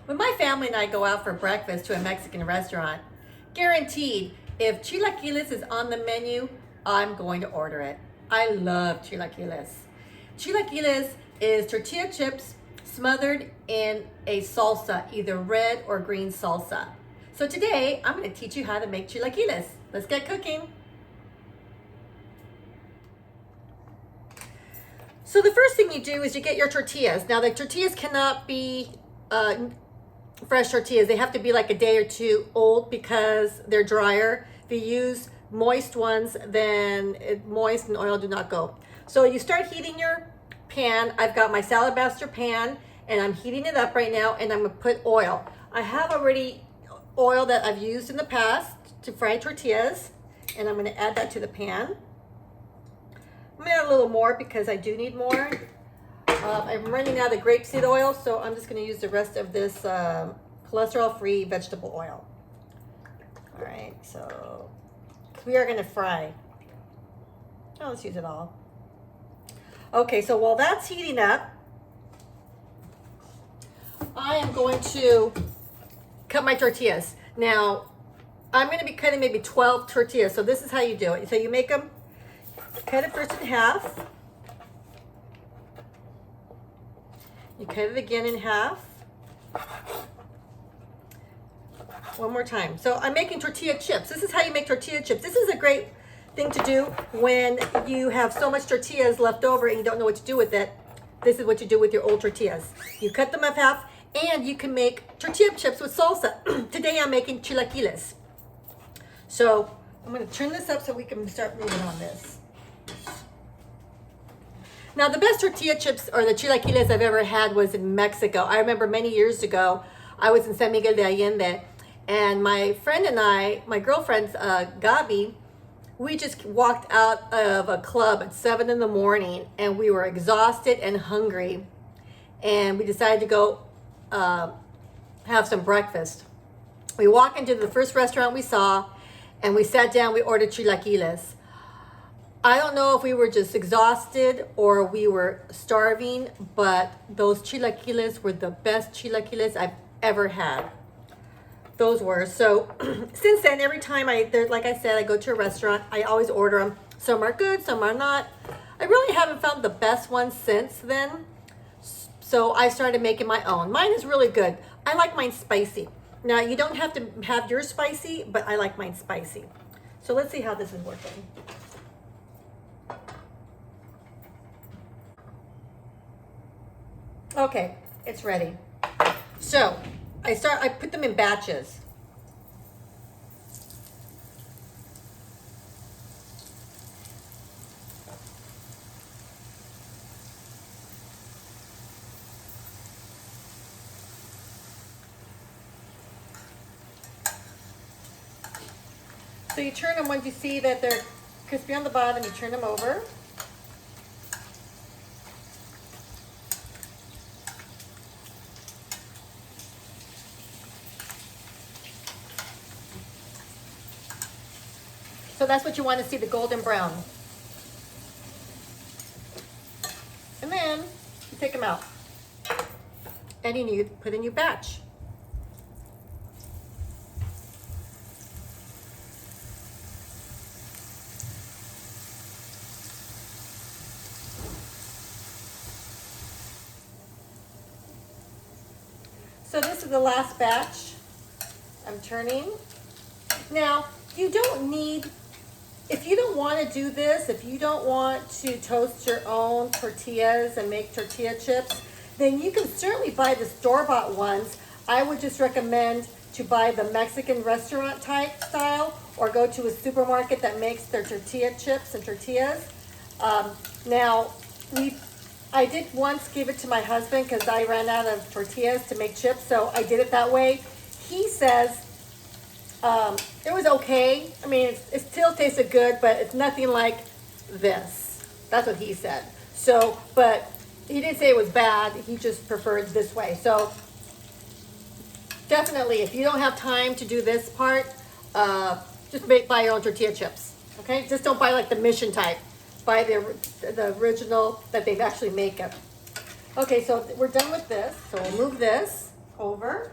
When my family and I go out for breakfast to a Mexican restaurant, guaranteed, if chilaquiles is on the menu, I'm going to order it. I love chilaquiles. Chilaquiles is tortilla chips smothered in a salsa, either red or green salsa. So today, I'm going to teach you how to make chilaquiles. Let's get cooking. So the first thing you do is you get your tortillas. Now the tortillas cannot be fresh tortillas. They have to be like a day or two old because they're drier. If you use moist ones, then moist and oil do not go. So you start heating your pan. I've got my Salabaster pan and I'm heating it up right now, and I'm gonna put oil. I have already oil that I've used in the past to fry tortillas, and I'm gonna add that to the pan. I'm gonna add a little more because I do need more. I'm running out of grapeseed oil, so I'm just gonna use the rest of this cholesterol-free vegetable oil. All right, so we are gonna fry. Oh, let's use it all. Okay, so while that's heating up, I am going to cut my tortillas. Now, I'm gonna be cutting maybe 12 tortillas, so this is how you do it. So you make them, cut it first in half. You cut it again in half. One more time. So I'm making tortilla chips. This is how you make tortilla chips. This is a great thing to do when you have so much tortillas left over and you don't know what to do with it. This is what you do with your old tortillas. You cut them up half, and you can make tortilla chips with salsa. Today I'm making chilaquiles. So I'm gonna turn this up so we can start moving on this. Now, the best tortilla chips or the chilaquiles I've ever had was in Mexico. I remember many years ago, I was in San Miguel de Allende, and my friend and I, my girlfriend's Gabi, we just walked out of a club at 7 in the morning, and we were exhausted and hungry, and we decided to go have some breakfast. We walked into the first restaurant we saw, and we sat down, we ordered chilaquiles. I don't know if we were just exhausted or we were starving, but those chilaquiles were the best chilaquiles I've ever had. Those were. So since then, every time like I said, I go to a restaurant, I always order them. Some are good, some are not. I really haven't found the best ones since then. So I started making my own. Mine is really good. I like mine spicy. Now, you don't have to have yours spicy, but I like mine spicy. So let's see how this is working. Okay, it's ready. So I put them in batches. So you turn them once you see that they're crispy on the bottom, you turn them over. So that's what you want to see, the golden brown. And then you take them out. And you put in your batch. So this is the last batch I'm turning. Now, you don't need, if you don't want to do this, if you don't want to toast your own tortillas and make tortilla chips, then you can certainly buy the store-bought ones. I would just recommend to buy the Mexican restaurant type style, or go to a supermarket that makes their tortilla chips and tortillas. Now, I did once give it to my husband because I ran out of tortillas to make chips, so I did it that way. He says it was okay. I mean, it still tasted good, but it's nothing like this. That's what he said. So, but he didn't say it was bad. He just preferred this way. So definitely, if you don't have time to do this part, just buy your own tortilla chips. Okay, just don't buy like the Mission type. Buy the original that they've actually make it. Okay, so we're done with this. So we'll move this. over.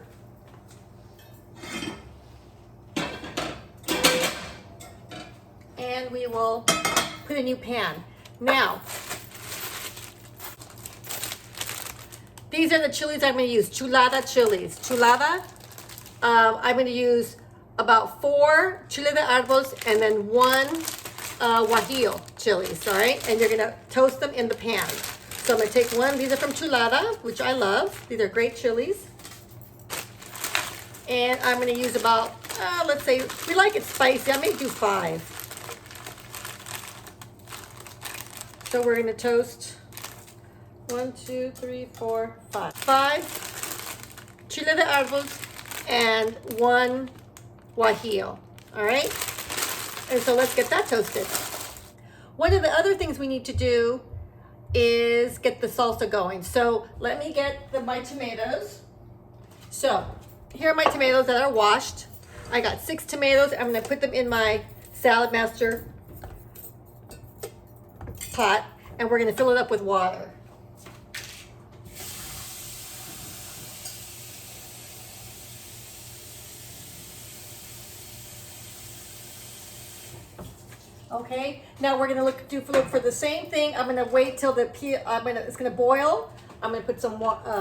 And we will put a new pan. Now, these are the chilies I'm going to use, chulada chilies. Chulada, I'm going to use about 4 chile de arbos and then 1 guajillo chilies, all right? And you're going to toast them in the pan. So I'm going to take one. These are from Chulada, which I love. These are great chilies. And I'm going to use about, let's say, we like it spicy. I may do 5. So we're going to toast 1, 2, 3, 4, 5. 5 chile de arbos and 1 guajillo. All right? And so let's get that toasted. One of the other things we need to do is get the salsa going. So let me get my tomatoes. So here are my tomatoes that are washed. I got 6 tomatoes. I'm going to put them in my Salad Master pot, and we're going to fill it up with water. Okay, now we're gonna look for the same thing. I'm gonna wait till it's gonna boil. I'm gonna put some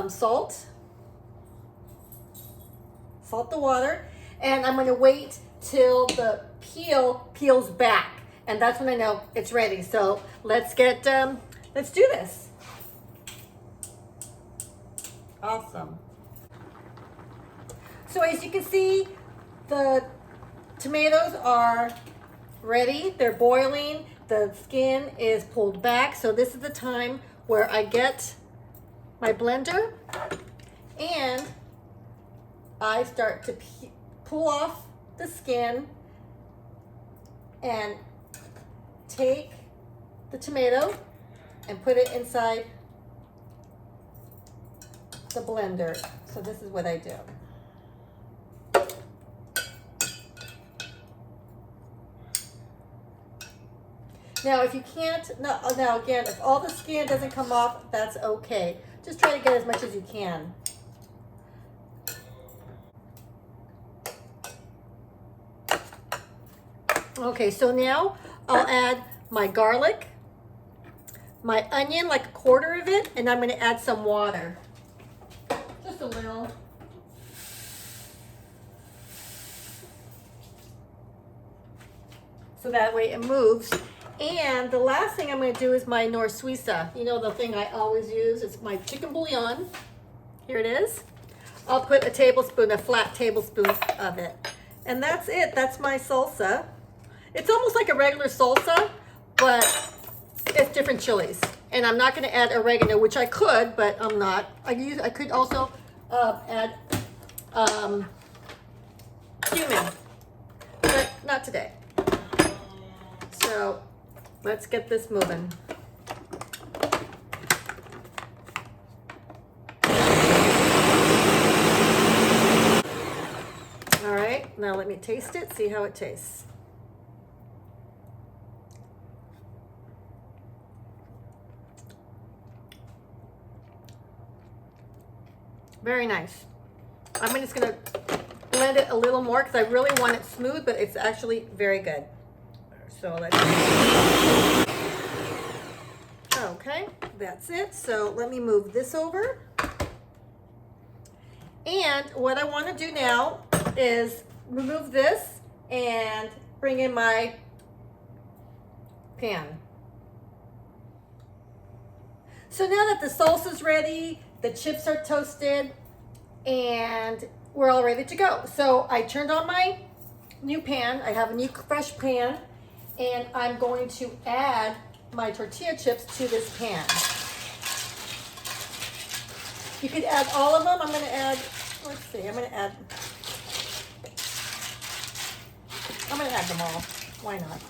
salt the water, and I'm gonna wait till the peel peels back, and that's when I know it's ready. So let's do this. Awesome. So as you can see, the tomatoes are ready. They're boiling. The skin is pulled back. So this is the time where I get my blender and I start to pull off the skin and take the tomato and put it inside the blender. So this is what I do. Now, if you can't, now again, if all the skin doesn't come off, that's okay. Just try to get as much as you can. Okay, so now I'll add my garlic, my onion, like a quarter of it, and I'm going to add some water. Just a little. So that way it moves. And the last thing I'm going to do is my nor suiza. You know, the thing I always use. It's my chicken bouillon. Here it is. I'll put a flat tablespoon of it. And that's it. That's my salsa. It's almost like a regular salsa, but it's different chilies. And I'm not going to add oregano, which I could, but I'm not. I could also add cumin, but not today. So let's get this moving. All right, now let me taste it, see how it tastes. Very nice. I'm just gonna blend it a little more because I really want it smooth, but it's actually very good. So let's, okay, that's it. So let me move this over. And what I want to do now is remove this and bring in my pan. So now that the salsa's ready, the chips are toasted, and we're all ready to go. So I turned on my new pan. I have a new fresh pan, and I'm going to add my tortilla chips to this pan. You could add all of them. I'm going to add, let's see, I'm going to add them all. Why not?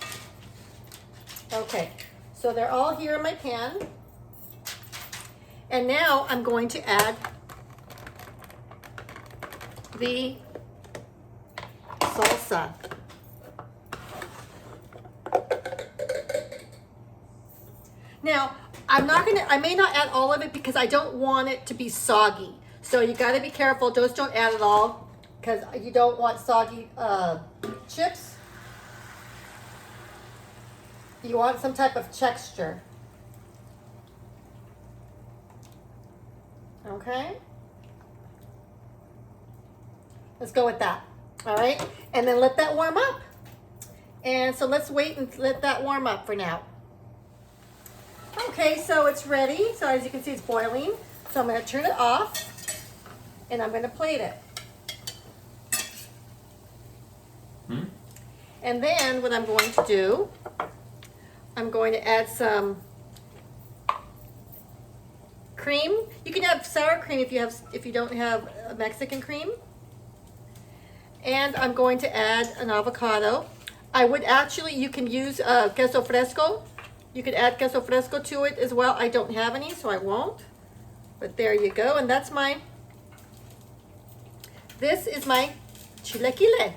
Okay, so they're all here in my pan. And now I'm going to add the salsa. Now, I may not add all of it because I don't want it to be soggy. So you got to be careful. Just don't add it all because you don't want soggy chips. You want some type of texture. Okay? Let's go with that. All right? And then let that warm up. And so let's wait and let that warm up for now. Okay, so it's ready. So as you can see, it's boiling. So I'm going to turn it off. And I'm going to plate it. And then what I'm going to do, I'm going to add some cream. You can have sour cream if you don't have Mexican cream. And I'm going to add an avocado. I would actually, you can use queso fresco. You could add queso fresco to it as well. I don't have any, so I won't. But there you go. And that's this is my chilaquile.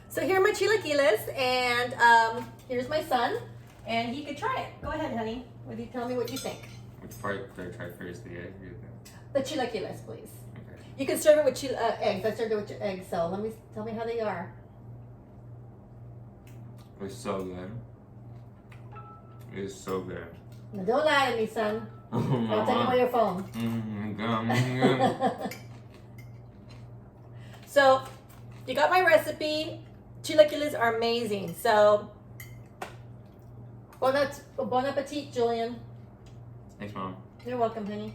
So here are my chilaquiles, and here's my son, and he could try it. Go ahead, honey. Tell me what you think. Which part could I try first, the egg? The chilaquiles, please. Okay. You can serve it with eggs. I served it with eggs, so tell me how they are. It's so good. It's so good. Now, don't lie to me, son. I'll take away your phone. So, you got my recipe. Chilaquiles are amazing. So, bon appetit, Julian. Thanks, Mom. You're welcome, honey.